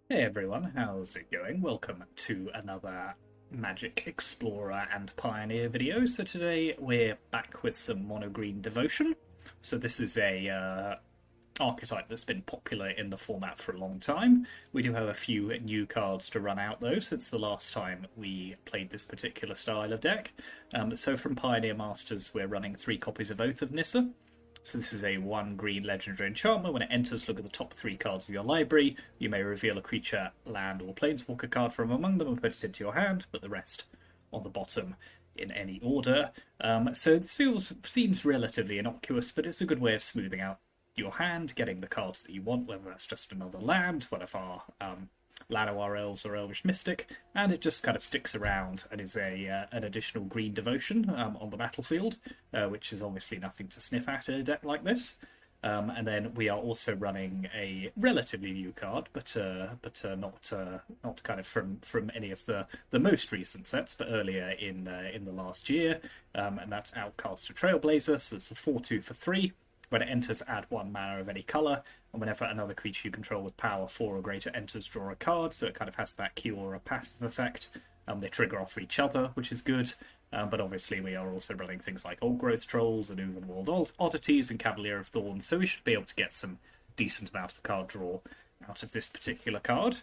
Hey everyone, how's it going? Welcome to another Magic Explorer and Pioneer video. So today we're back with some Mono Green Devotion. So this is a archetype that's been popular in the format for a long time. We do have a few new cards to run out though since the last time we played this particular style of deck. So from Pioneer Masters we're running 3 copies of Oath of Nissa. So this is a 1 green legendary enchantment. When it enters, look at the top 3 cards of your library. You may reveal a creature, land, or planeswalker card from among them and put it into your hand, put the rest on the bottom in any order. So this seems relatively innocuous, but it's a good way of smoothing out your hand, getting the cards that you want, whether that's just another land, one of our Llanowar Elves or Elvish Mystic, and it just kind of sticks around and is an additional green devotion on the battlefield, which is obviously nothing to sniff at in a deck like this. And then we are also running a relatively new card, but not kind of from any of the most recent sets, but earlier in the last year, and that's Outcast of Trailblazer. So it's a 4/2 for 3. When it enters, add 1 mana of any colour, and whenever another creature you control with power 4 or greater enters, draw a card, so it kind of has that Kiora passive effect. They trigger off each other, which is good, but obviously we are also running things like Old Growth Trolls and Uvenwald Oddities and Cavalier of Thorns, so we should be able to get some decent amount of card draw out of this particular card.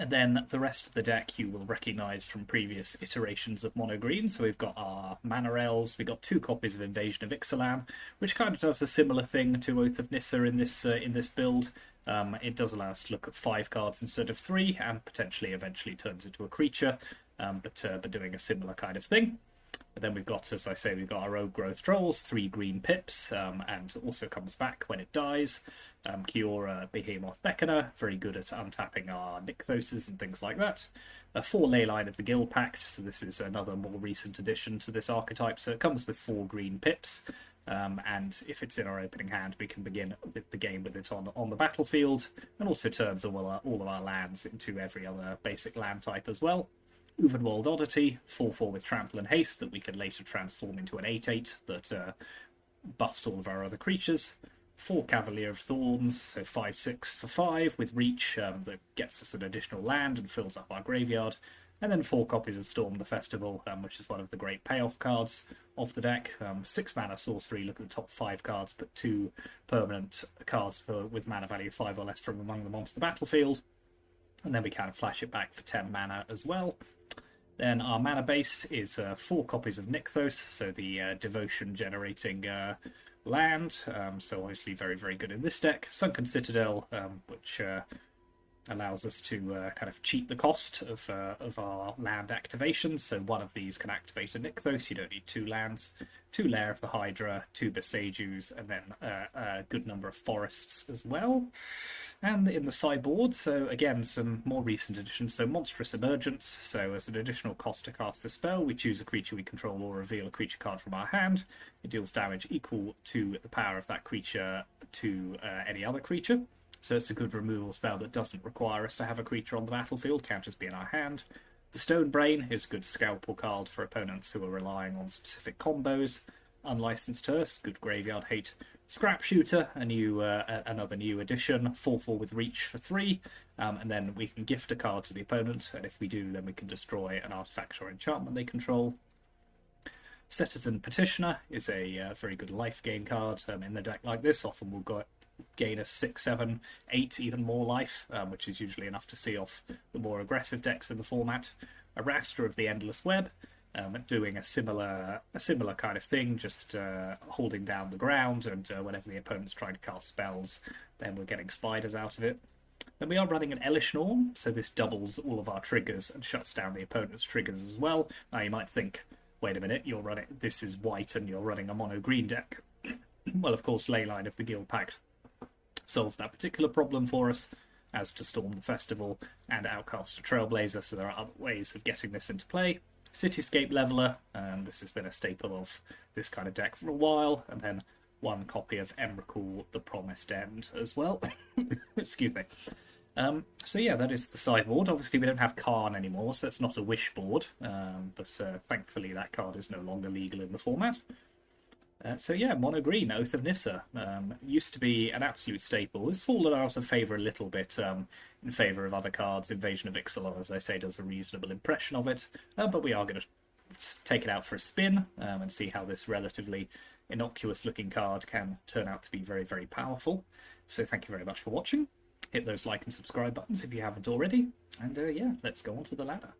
And then the rest of the deck you will recognise from previous iterations of Mono Green. So we've got our Mana Elves, we've got 2 copies of Invasion of Ixalan, which kind of does a similar thing to Oath of Nissa in this build. It does allow us to look at 5 cards instead of 3, and potentially eventually turns into a creature, but doing a similar kind of thing. But then we've got, as I say, we've got our Old Growth Trolls, 3 green pips, and also comes back when it dies. Kiora Behemoth Beckoner, very good at untapping our Nykthoses and things like that. 4 Leyline of the Guild Pact, so this is another more recent addition to this archetype. So it comes with 4 green pips, and if it's in our opening hand, we can begin the game with it on the battlefield, and also turns all of our lands into every other basic land type as well. Uvenwald Oddity, 4/4 with Trample and Haste that we can later transform into an 8/8 that buffs all of our other creatures. 4 Cavalier of Thorns, so 5/6 for 5 with Reach that gets us an additional land and fills up our graveyard. And then 4 copies of Storm the Festival, which is one of the great payoff cards of the deck. 6 mana sorcery, look at the top 5 cards, put 2 permanent cards with mana value 5 or less from among them onto the battlefield. And then we can flash it back for 10 mana as well. Then our mana base is 4 copies of Nykthos, so the devotion generating land. So obviously very, very good in this deck. Sunken Citadel, which allows us to kind of cheat the cost of our land activations. So one of these can activate a Nykthos. You don't need 2 lands. 2 Lair of the Hydra, 2 Besejus, and then a good number of forests as well. And in the sideboard, so again, some more recent additions. So Monstrous Emergence, so as an additional cost to cast the spell, we choose a creature we control or reveal a creature card from our hand. It deals damage equal to the power of that creature to any other creature. So it's a good removal spell that doesn't require us to have a creature on the battlefield, can't just be in our hand. The Stone Brain is a good scalpel card for opponents who are relying on specific combos. Unlicensed Hearse, good graveyard hate. Scrap Shooter, another new addition, 4/4 with Reach for 3, and then we can gift a card to the opponent, and if we do, then we can destroy an artifact or enchantment they control. Citizen Petitioner is a very good life gain card in the deck like this. Often we'll gain a 6, 7, 8, even more life, which is usually enough to see off the more aggressive decks in the format. A Raster of the Endless Web, doing a similar kind of thing, just holding down the ground, and whenever the opponent's trying to cast spells, then we're getting spiders out of it. Then we are running an Elish Norm, so this doubles all of our triggers and shuts down the opponent's triggers as well. Now you might think, wait a minute, this is white and you're running a mono green deck. Well, of course, Leyline of the Guild Pact solves that particular problem for us, as to Storm the Festival and Outcast of Trailblazer, so there are other ways of getting this into play. Cityscape Leveler, and this has been a staple of this kind of deck for a while, and then 1 copy of Emrakul the Promised End as well. Excuse me. So yeah, that is the sideboard. Obviously we don't have Karn anymore, so it's not a wish board, but thankfully that card is no longer legal in the format. So yeah, mono green, Oath of Nissa. Used to be an absolute staple. It's fallen out of favour a little bit in favour of other cards. Invasion of Ixalan, as I say, does a reasonable impression of it. But we are going to take it out for a spin and see how this relatively innocuous looking card can turn out to be very, very powerful. So thank you very much for watching. Hit those like and subscribe buttons if you haven't already. And yeah, let's go on to the ladder.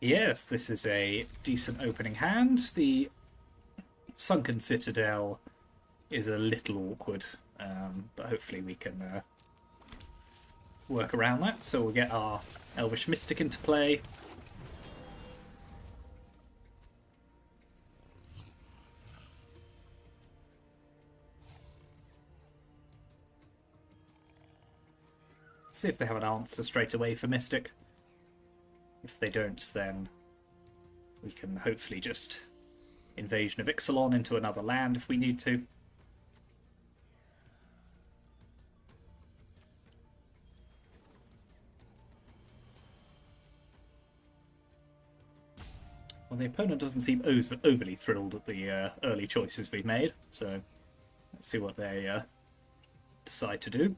Yes, this is a decent opening hand. The Sunken Citadel is a little awkward, but hopefully we can work around that. So we'll get our Elvish Mystic into play. See if they have an answer straight away for Mystic. If they don't, then we can hopefully just Invasion of Ixalan into another land if we need to. Well, the opponent doesn't seem overly thrilled at the early choices we've made, so let's see what they decide to do.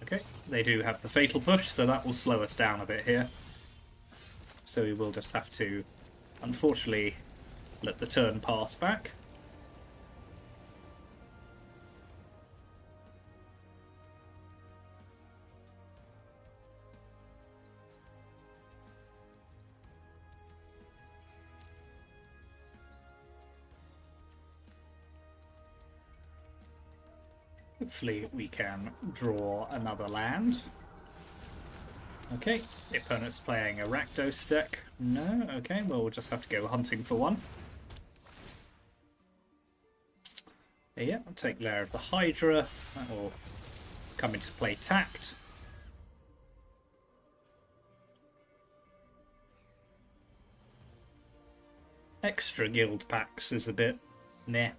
Okay, they do have the Fatal Push, so that will slow us down a bit here. So we will just have to, unfortunately, let the turn pass back. Hopefully we can draw another land. Okay, the opponent's playing a Rakdos deck. No, okay, well we'll just have to go hunting for one. Yeah, I'll take Lair of the Hydra. That will come into play tapped. Extra guild packs is a bit meh.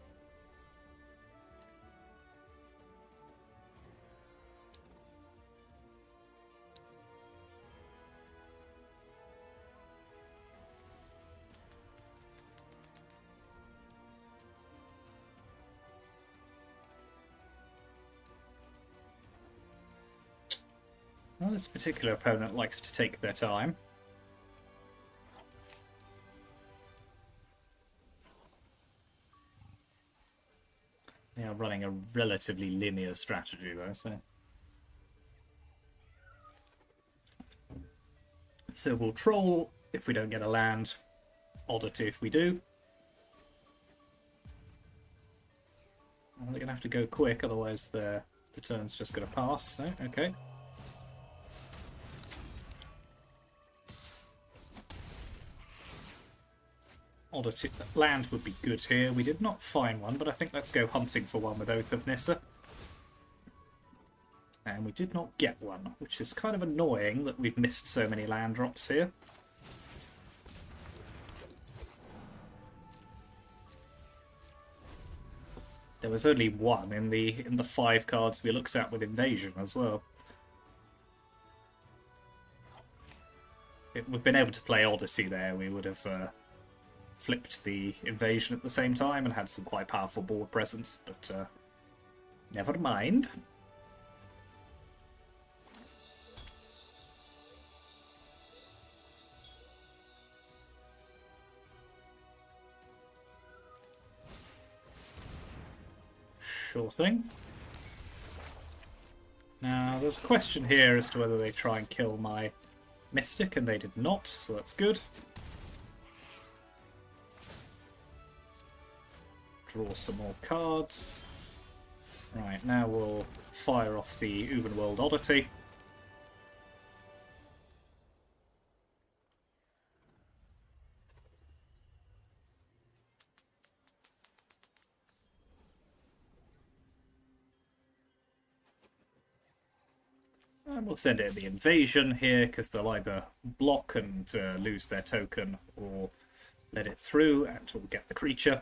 Well, this particular opponent likes to take their time. They are running a relatively linear strategy though, so we'll troll if we don't get a land, oddity if we do. Well, they're going to have to go quick, otherwise the turn's just going to pass. So, okay. Oddity, land would be good here. We did not find one, but I think let's go hunting for one with Oath of Nissa. And we did not get one, which is kind of annoying that we've missed so many land drops here. There was only one in the 5 cards we looked at with Invasion as well. If we'd been able to play Oddity there, we would have flipped the Invasion at the same time and had some quite powerful board presence, but never mind. Sure thing. Now, there's a question here as to whether they try and kill my Mystic, and they did not, so that's good. Draw some more cards. Right, now we'll fire off the Uvenworld Oddity. And we'll send it in the Invasion here, because they'll either block and lose their token, or let it through and we'll get the creature.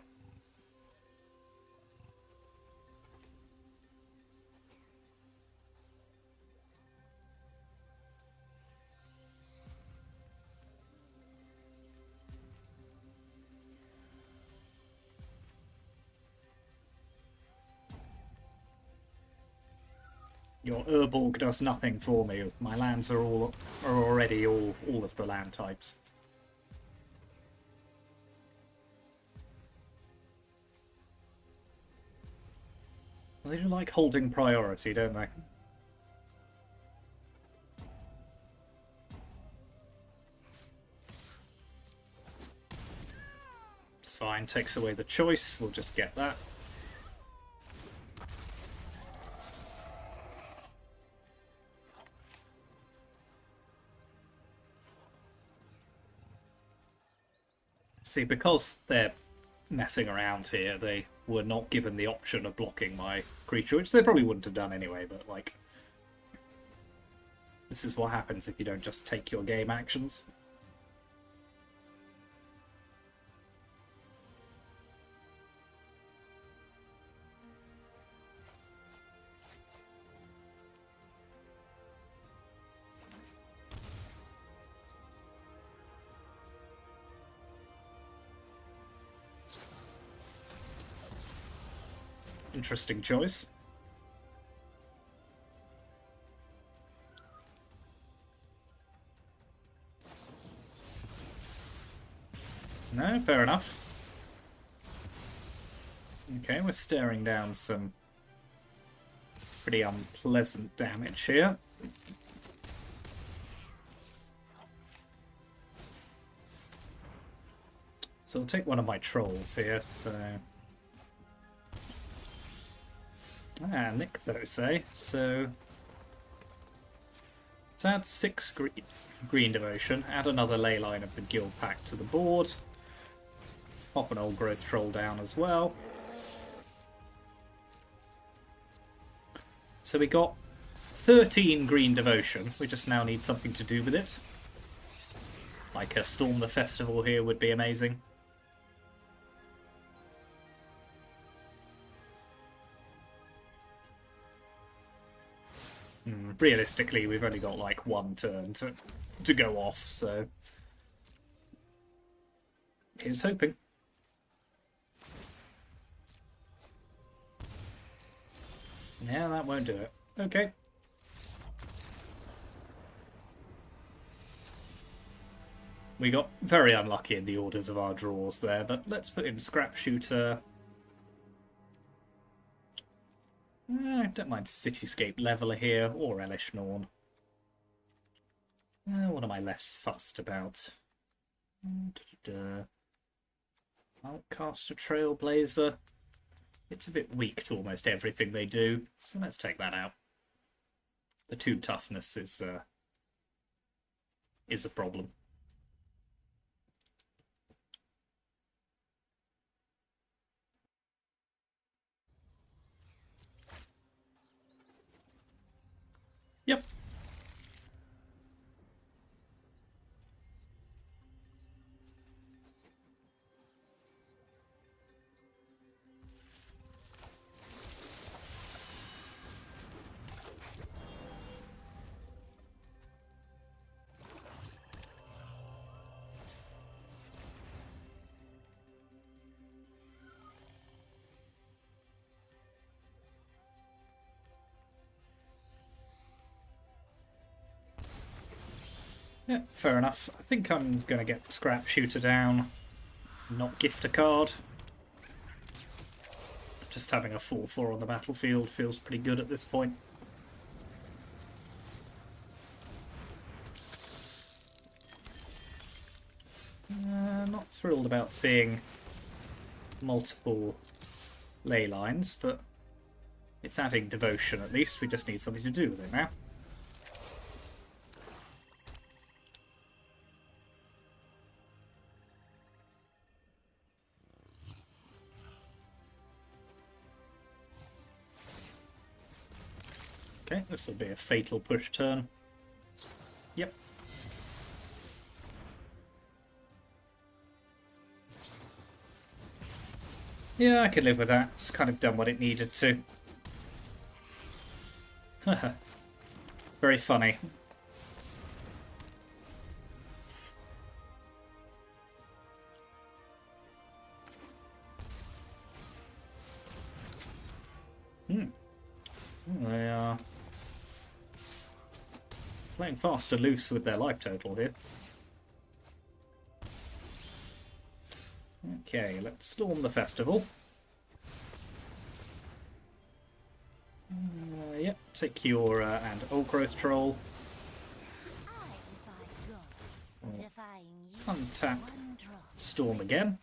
Your Urborg does nothing for me. My lands are already all of the land types. Well, they do like holding priority, don't they? It's fine, takes away the choice, we'll just get that. See, because they're messing around here, they were not given the option of blocking my creature, which they probably wouldn't have done anyway, but, like, this is what happens if you don't just take your game actions. Interesting choice. No, fair enough. Okay, we're staring down some pretty unpleasant damage here. So I'll take one of my trolls here, so... Ah, Rakdos, eh? So... let's add 6 green devotion, add another leyline of the guild pack to the board. Pop an old growth troll down as well. So we got 13 green devotion. We just now need something to do with it. Like a Storm the Festival here would be amazing. Realistically, we've only got like one turn to go off, so here's hoping. Yeah, that won't do it. Okay. We got very unlucky in the orders of our draws there, but let's put in Scrap Shooter. I don't mind Cityscape Leveler here, or Elish Norn. What am I less fussed about? Outcaster Trailblazer. It's a bit weak to almost everything they do, so let's take that out. The 2 toughness is a problem. Yep. Yeah, fair enough. I think I'm going to get Scrap Shooter down, not gift a card. Just having a 4/4 on the battlefield feels pretty good at this point. Not thrilled about seeing multiple ley lines, but it's adding devotion at least. We just need something to do with it now. Okay, this will be a fatal push turn. Yep. Yeah, I can live with that. It's kind of done what it needed to. Very funny. They are Playing fast and loose with their life total here. Okay, let's storm the festival. Yep, take your and old growth troll. Untap, storm again.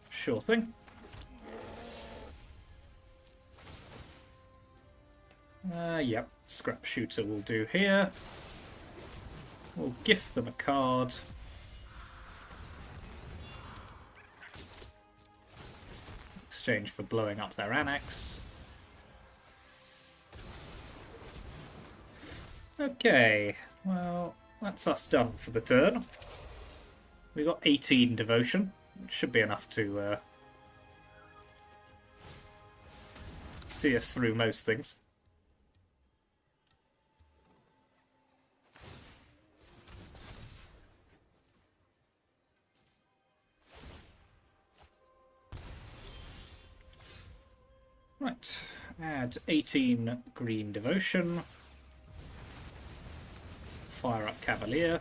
Sure thing. Yep, scrap shooter will do here. We'll gift them a card. Exchange for blowing up their annex. Okay, well, that's us done for the turn. We got 18 devotion, which should be enough to see us through most things. Right, add 18 green devotion. Fire up Cavalier.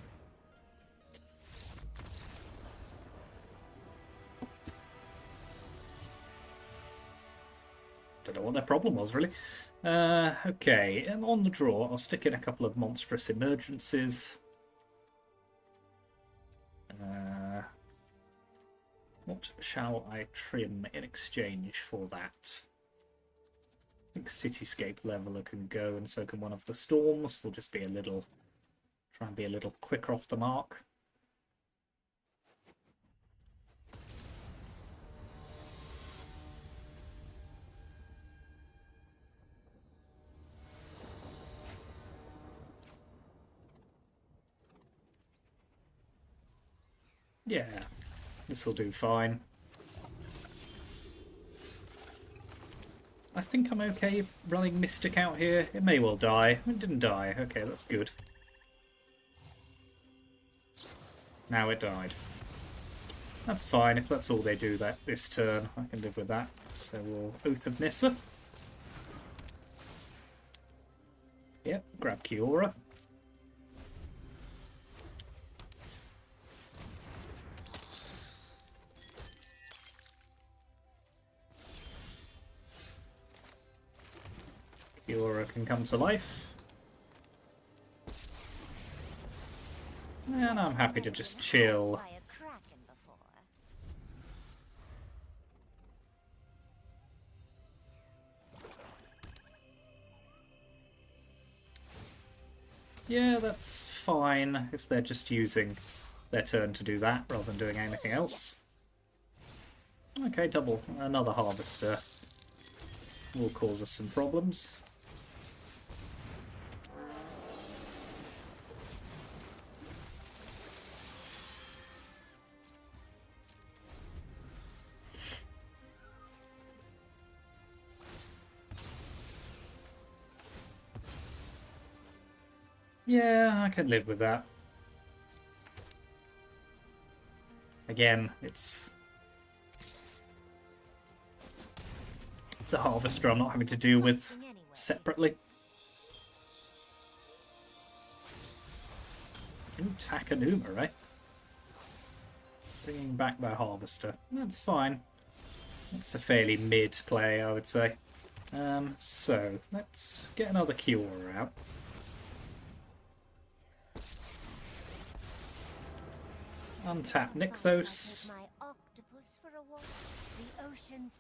Don't know what their problem was, really. Okay, and on the draw, I'll stick in a couple of monstrous emergencies. What shall I trim in exchange for that? I think Cityscape Leveler can go, and so can one of the storms. We'll just be a little... try and be a little quicker off the mark. Yeah, this'll do fine. I think I'm okay running Mystic out here. It may well die. It didn't die. Okay, that's good. Now it died. That's fine. If that's all they do this turn, I can live with that. So we'll Oath of Nissa. Yep, grab Kiora. Kiora can come to life. And I'm happy to just chill. Yeah, that's fine if they're just using their turn to do that rather than doing anything else. Okay, double. Another Harvester will cause us some problems. Yeah, I can live with that. Again, it's a Harvester I'm not having to deal with separately. Ooh, Takanuma, right? Bringing back the Harvester. That's fine. That's a fairly mid play, I would say. So, let's get another Kiora out. Untap Nykthos.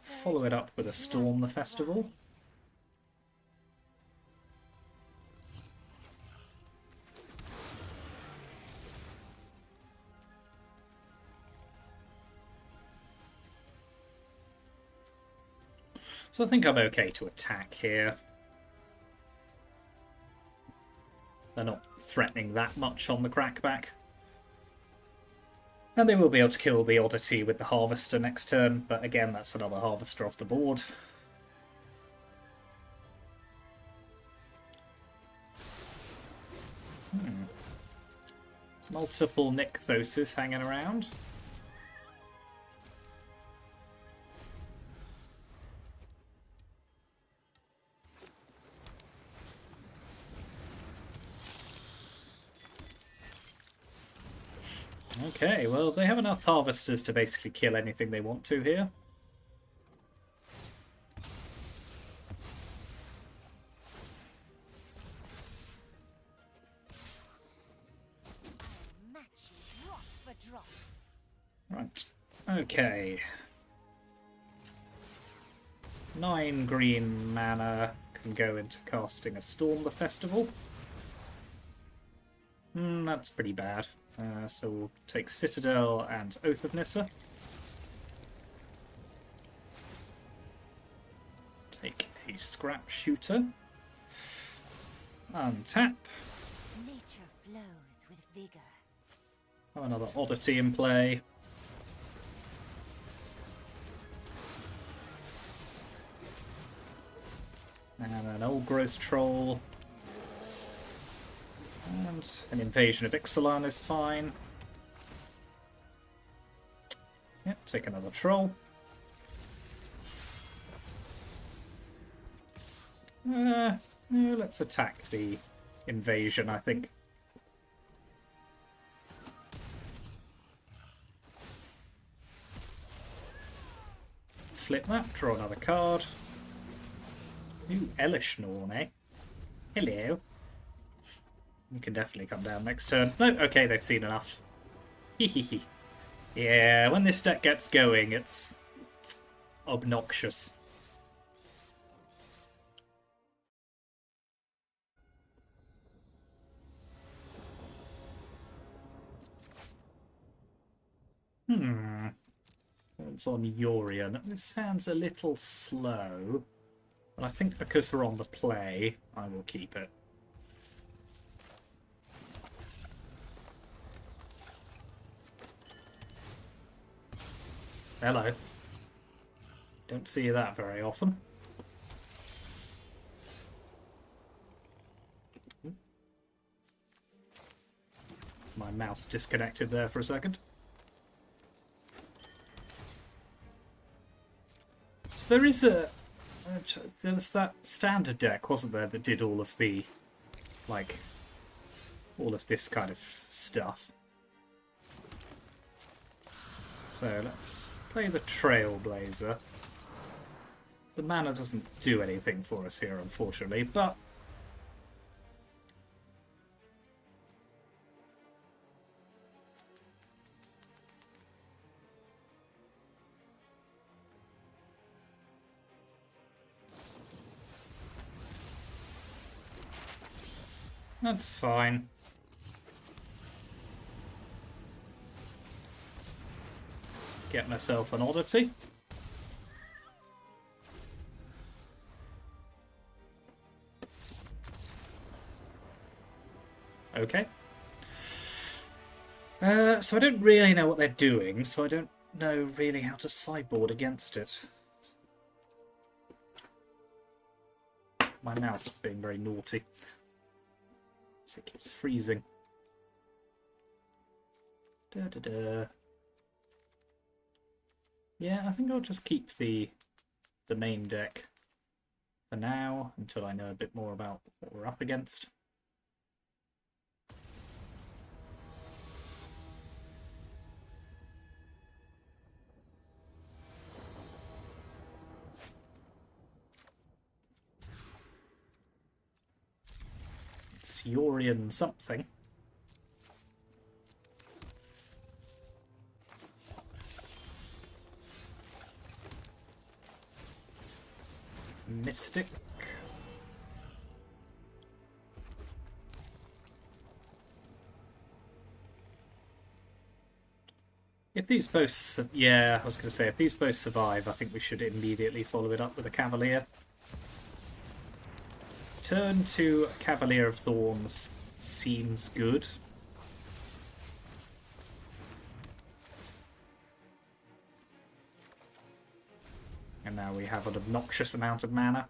Follow it up with a Storm the Festival. So I think I'm okay to attack here. They're not threatening that much on the crackback. And they will be able to kill the Oddity with the Harvester next turn, but again, that's another Harvester off the board. Multiple Nykthoses hanging around. Okay, well, they have enough harvesters to basically kill anything they want to here. Right, okay. 9 green mana can go into casting a Storm the Festival. That's pretty bad. So we'll take Citadel and Oath of Nissa. Take a Scrap Shooter. Untap. Nature flows with vigor. Have another Oddity in play. And an Old Growth Troll. And an Invasion of Ixalan is fine. Yep, take another Troll. No, let's attack the Invasion, I think. Flip that, draw another card. Ooh, Elish Norn, eh? Hello. You can definitely come down next turn. No, okay, they've seen enough. Hehehe. Yeah, when this deck gets going, it's obnoxious. What's on Yorion? This sounds a little slow, but I think because we're on the play, I will keep it. Hello. Don't see that very often. My mouse disconnected there for a second. So there is there was that standard deck, wasn't there, that did all of the, like, all of this kind of stuff. So let's play the Trailblazer. The mana doesn't do anything for us here, unfortunately, but that's fine. Get myself an Oddity. Okay. So I don't really know what they're doing, so I don't know really how to sideboard against it. My mouse is being very naughty. So it keeps freezing. Da-da-da. Yeah, I think I'll just keep the main deck for now, until I know a bit more about what we're up against. It's Yorion something. Mystic. If these both... Yeah, I was going to say, if these both survive, I think we should immediately follow it up with a Cavalier. Turn to Cavalier of Thorns seems good. And now we have an obnoxious amount of mana.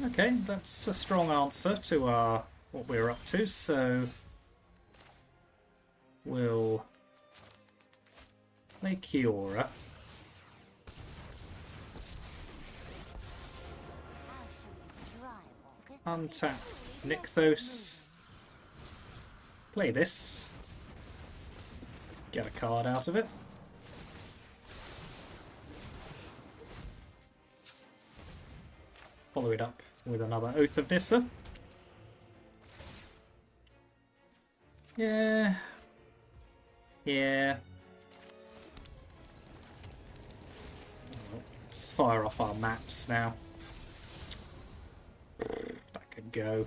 Okay, that's a strong answer to what we're up to, so we'll Play Kiora. Untap Nykthos. Play this. Get a card out of it. Follow it up with another Oath of Nissa. Yeah. Yeah. Let's fire off our maps now. That could go.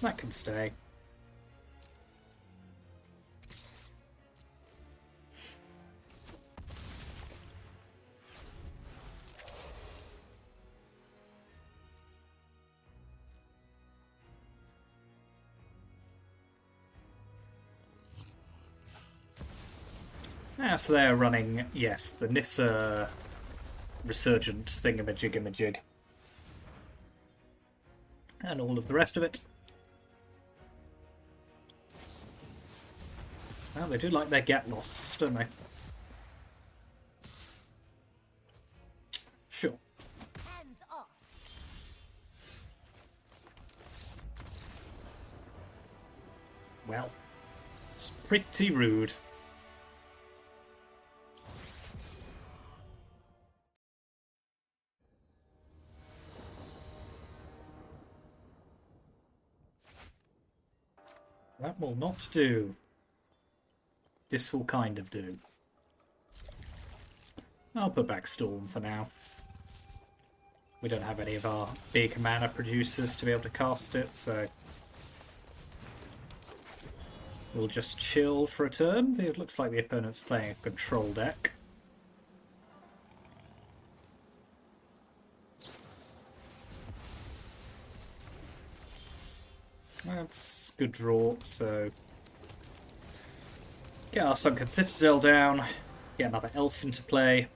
That can stay. So they're running, yes, the Nissa Resurgent thingamajiggamajig. And all of the rest of it. Well, they do like their get losts, don't they? Sure. Hands off. Well, it's pretty rude. That will not do. This will kind of do. I'll put back Storm for now. We don't have any of our big mana producers to be able to cast it, so we'll just chill for a turn. It looks like the opponent's playing a control deck. That's good draw, so get our Sunken Citadel down, get another elf into play.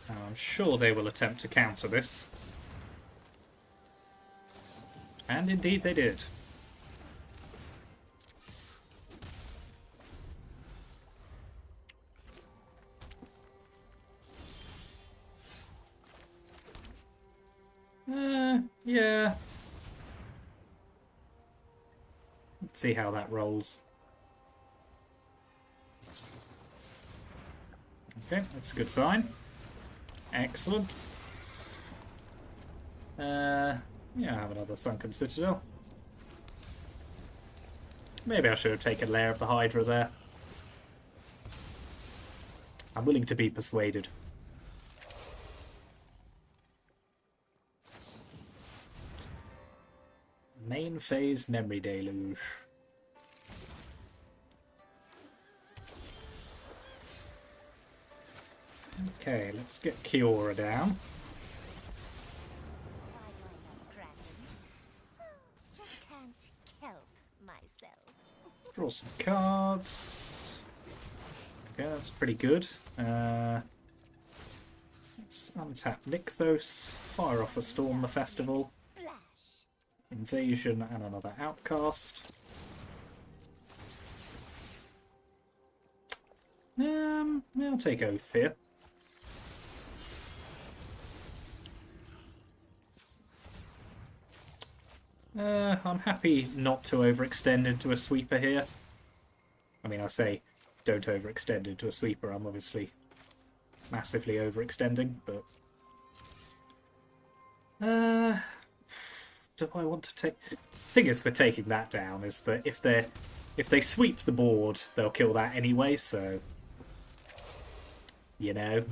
I'm sure they will attempt to counter this. And indeed they did. Yeah. Let's see how that rolls. Okay, that's a good sign. Excellent. Yeah, I have another Sunken Citadel. Maybe I should have taken Lair of the Hydra there. I'm willing to be persuaded. Main phase Memory Deluge. Okay, let's get Kiora down. Why do I love dragons? Oh, just can't help myself. Draw some cards. Okay, that's pretty good. Let's untap Nykthos, fire off a Storm the Festival, Splash. Invasion and another Outcast. I'll take Oath here. I'm happy not to overextend into a sweeper here. I mean, I say don't overextend into a sweeper. I'm obviously massively overextending, but do I want to take? The thing is, for taking that down is that if they sweep the board, they'll kill that anyway. So you know.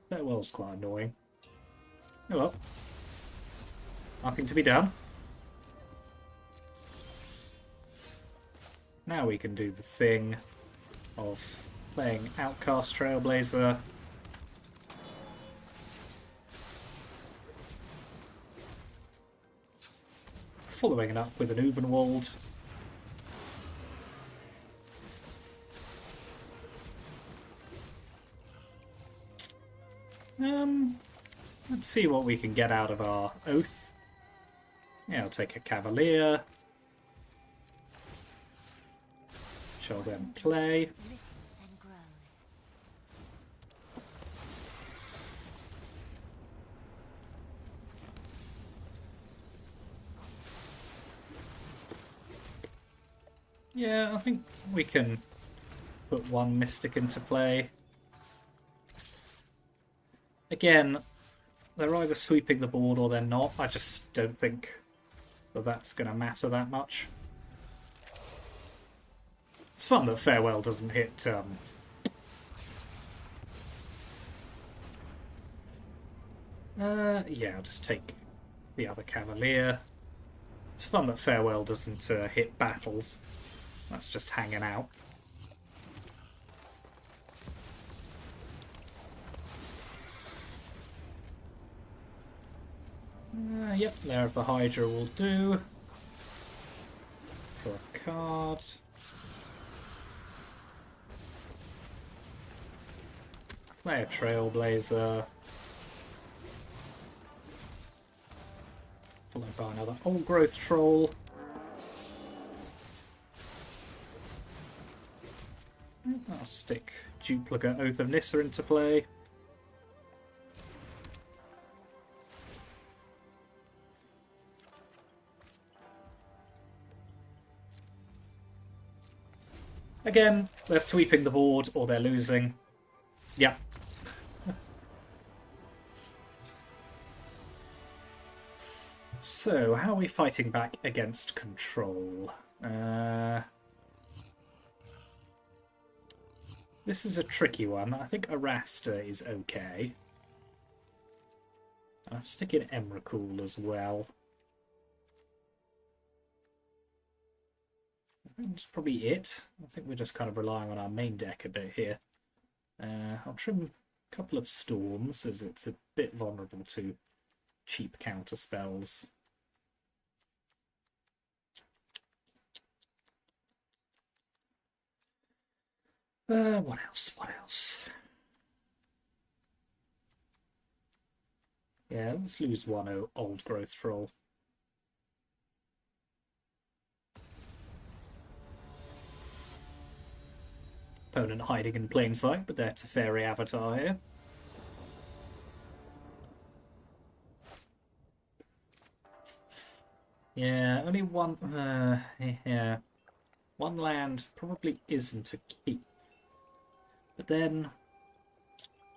Farewell's quite annoying. Oh well. Nothing to be done. Now we can do the thing of playing Outcast Trailblazer. Following it up with an Uvenwald. Let's see what we can get out of our Oath. Yeah, I'll take a Cavalier. Shall then play. Lifts and grows. Yeah, I think we can put one Mystic into play. Again, they're either sweeping the board or they're not. I just don't think that that's going to matter that much. It's fun that Farewell doesn't hit... yeah, I'll just take the other Cavalier. It's fun that Farewell doesn't hit battles. That's just hanging out. Yep, there of the Hydra will do. For a card. Play a Trailblazer. Followed by another Old Growth Troll. I'll stick duplicate Oath of Nissa into play. Again, they're sweeping the board or they're losing. Yep. So, how are we fighting back against control? This is a tricky one. I think Arasta is okay. I'll stick in Emrakul as well. That's probably it. I think we're just kind of relying on our main deck a bit here. I'll trim a couple of Storms as it's a bit vulnerable to cheap counter spells. What else? What else? Yeah, let's lose one Old Growth Troll. Opponent hiding in plain sight, but they're Teferi Avatar here. Yeah, only one... yeah. One land probably isn't a keep. But then...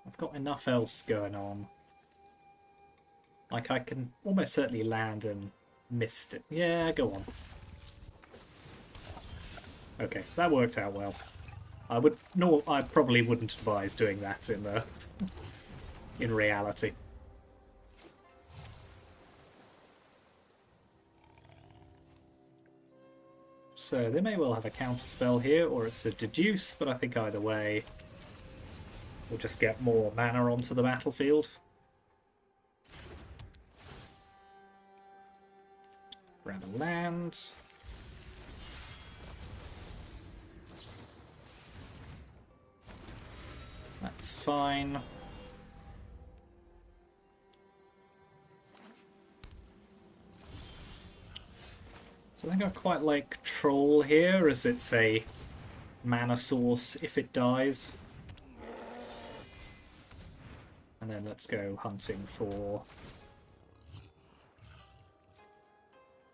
I've got enough else going on. Like, I can almost certainly land and missed it. Yeah, go on. Okay, that worked out well. I probably wouldn't advise doing that in reality. So they may well have a counterspell here, or it's a deduce, but I think either way we'll just get more mana onto the battlefield. Grab a land. That's fine. So I think I quite like Troll here, as it's a mana source if it dies. And then let's go hunting for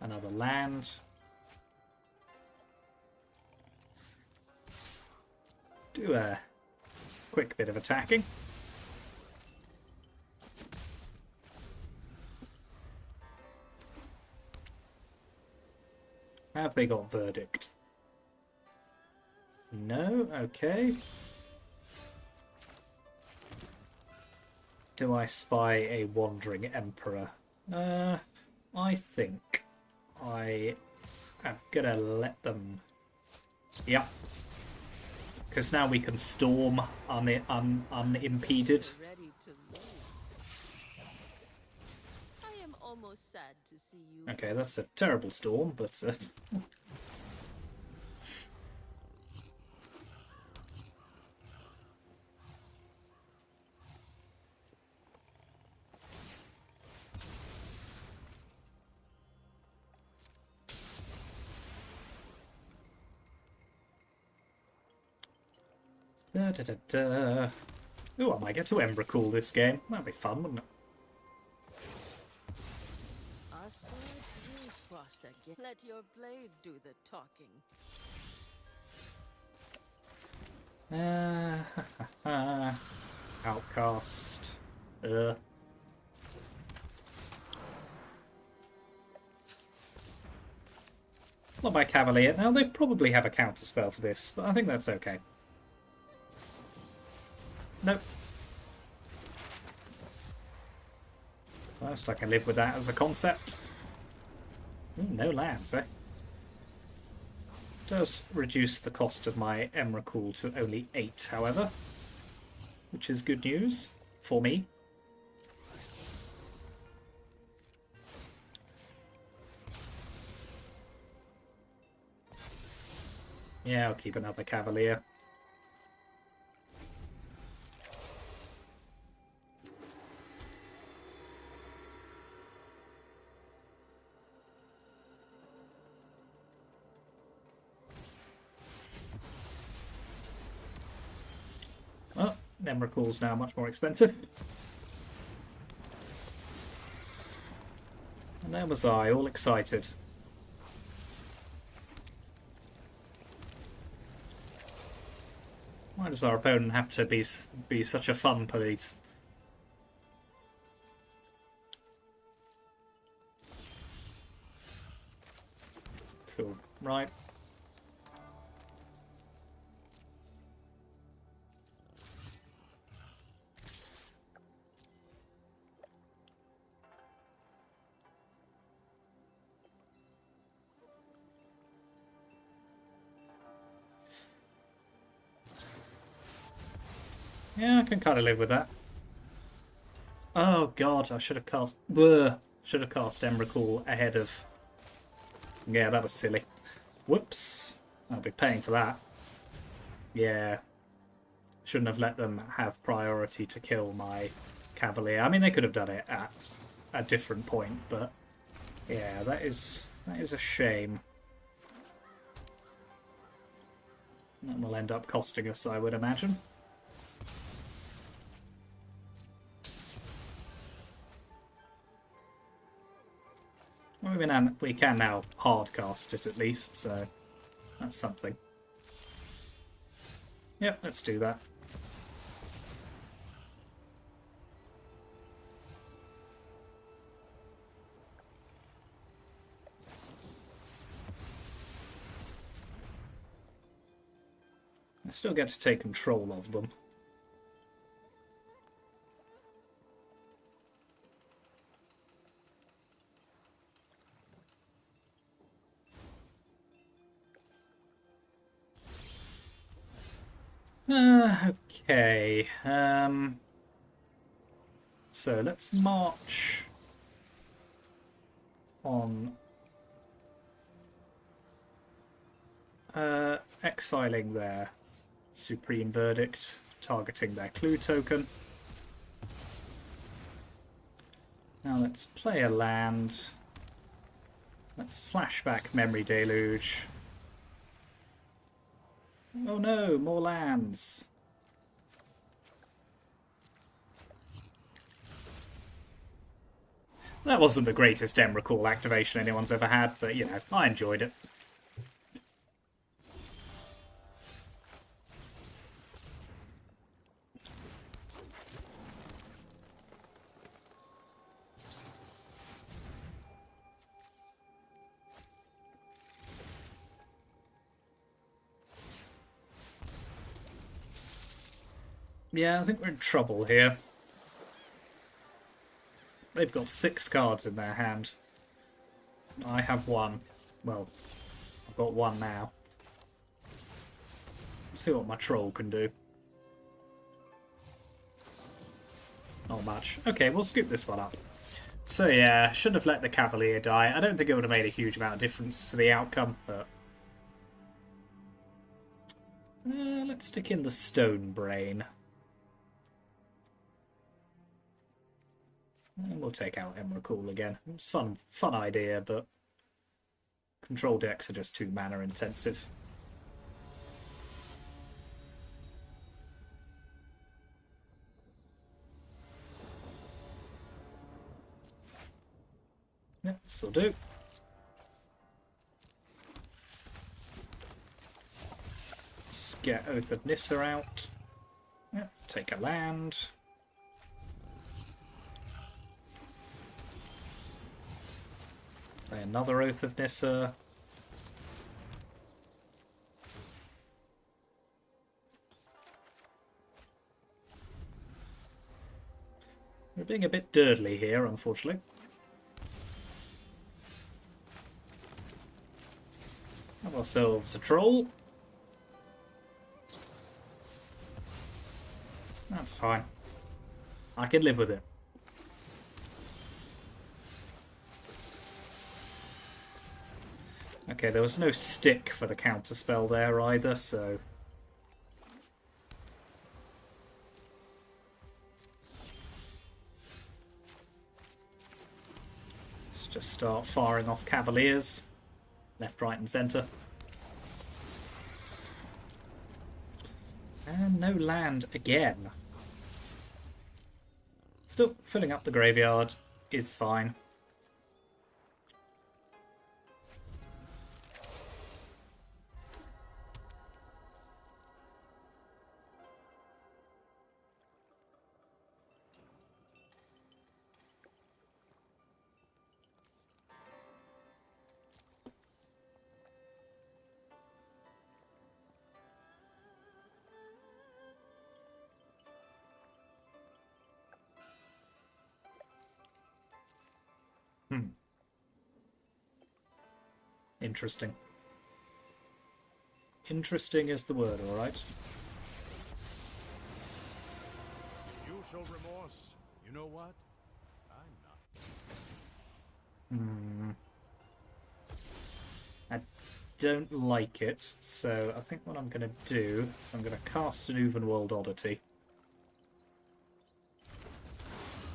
another land. Do a quick bit of attacking. Have they got Verdict? No? Okay. Do I spy a Wandering Emperor? I think I am gonna let them... Yep. Because now we can storm unimpeded. Ready to lose. I am almost sad to see you. Okay, that's a terrible storm, but... Da, da, da, da. Ooh, I might get to Emrakul this game. That'd be fun, wouldn't it? Our swords will cross again. Let your blade do the talking. Outcast. Not my Cavalier. Now, they probably have a counterspell for this, but I think that's okay. Nope. First, I can live with that as a concept. Ooh, no lands, eh? Does reduce the cost of my Emrakul to only 8, however, which is good news for me. Yeah, I'll keep another Cavalier. Well, Emrakul's now much more expensive. And there was I, all excited. Why does our opponent have to be such a fun police? Cool. Right. Yeah, I can kind of live with that. Oh god, I should have cast... Bleh. Should have cast Emrakul ahead of... Yeah, that was silly. Whoops. I'll be paying for that. Yeah. Shouldn't have let them have priority to kill my Cavalier. I mean, they could have done it at a different point, but... Yeah, that is a shame. That will end up costing us, I would imagine. Well, we can now hardcast it at least, so that's something. Yep, let's do that. I still get to take control of them. Okay. So let's march on exiling their Supreme Verdict, targeting their clue token. Now let's play a land. Let's flashback Memory Deluge. Oh no, more lands. That wasn't the greatest Emrakul activation anyone's ever had, but you know, I enjoyed it. Yeah, I think we're in trouble here. They've got 6 cards in their hand. I have 1. Well, I've got 1 now. Let's see what my troll can do. Not much. Okay, we'll scoop this one up. So yeah, should have let the Cavalier die. I don't think it would have made a huge amount of difference to the outcome, but... let's stick in the Stone Brain. And we'll take out Emrakul again. It's fun idea, but control decks are just too mana intensive. Yep, this'll do. Let's get Oath of Nissa out. Yep, take a land. Play another Oath of Nissa. We're being a bit dirtly here, unfortunately. Have ourselves a troll. That's fine. I can live with it. Okay, there was no stick for the counterspell there either, so... let's just start firing off Cavaliers. Left, right and centre. And no land again. Still, filling up the graveyard is fine. Interesting. Interesting is the word, alright. You show remorse. You know what? I'm not. I don't like it, so I think what I'm going to do is I'm going to cast an Uvenworld Oddity.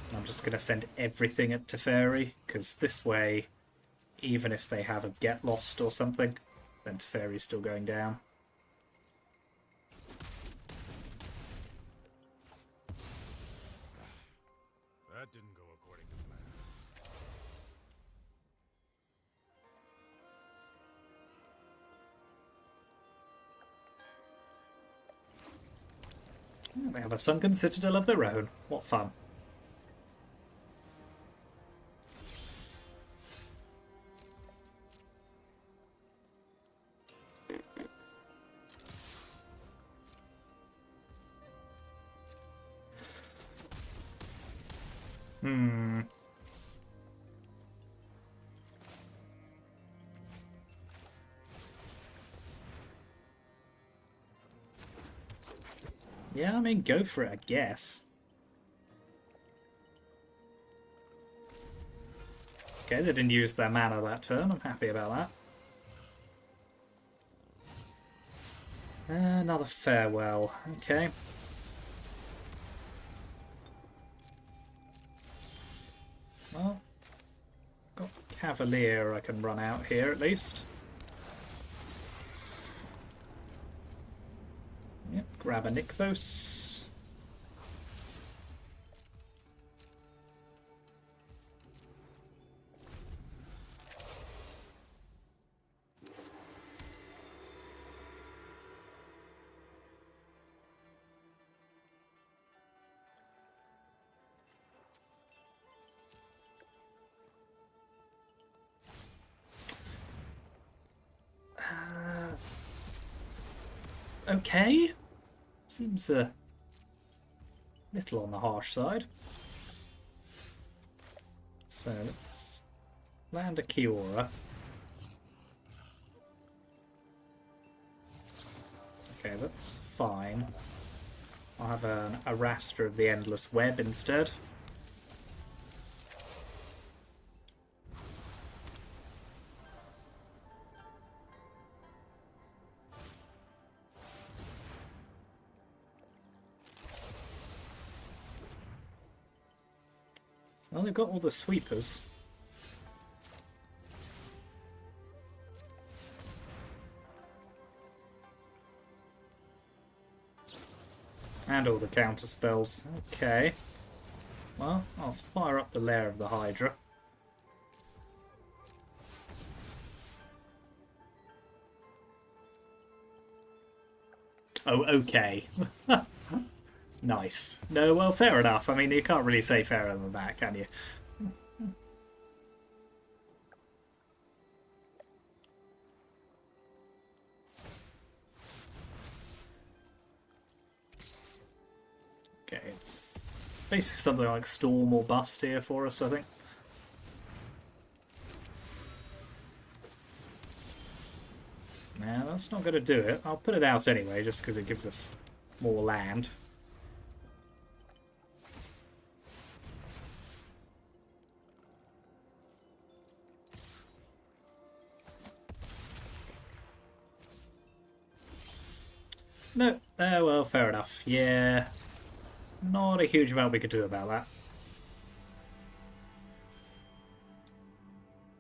And I'm just going to send everything at Teferi, because this way, even if they have a Get Lost or something, then Teferi's still going down. That didn't go according to plan. They have a sunken citadel of their own. What fun. Yeah, I mean, go for it, I guess. Okay, they didn't use their mana that turn. I'm happy about that. Another farewell. Okay. Well, got Cavalier I can run out here at least. Yep, grab a Nykthos. Okay. Seems a little on the harsh side. So let's land a Kiora. Okay, that's fine. I'll have a Raster of the Endless Web instead. Well, they've got all the sweepers. And all the counter spells. Okay. Well, I'll fire up the Lair of the Hydra. Oh, okay. Nice. No, well, fair enough. I mean, you can't really say fairer than that, can you? Okay, it's basically something like Storm or Bust here for us, I think. Now, that's not going to do it. I'll put it out anyway, just because it gives us more land. No, well, fair enough. Yeah, not a huge amount we could do about that.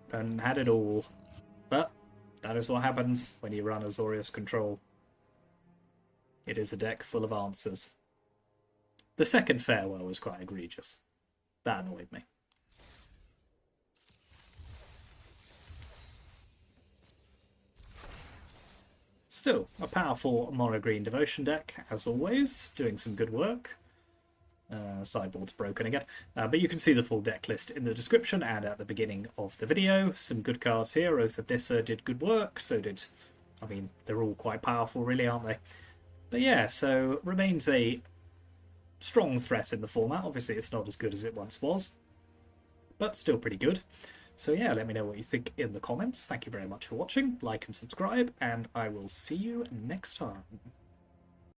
Then had it all. But that is what happens when you run Azorius control. It is a deck full of answers. The second farewell was quite egregious. That annoyed me. Still, a powerful mono-green devotion deck, as always, doing some good work. Sideboard's broken again. But you can see the full deck list in the description and at the beginning of the video. Some good cards here. Oath of Nissa did good work, so did... I mean, they're all quite powerful, really, aren't they? But yeah, so remains a strong threat in the format. Obviously, it's not as good as it once was, but still pretty good. So yeah, let me know what you think in the comments. Thank you very much for watching. Like and subscribe, and I will see you next time.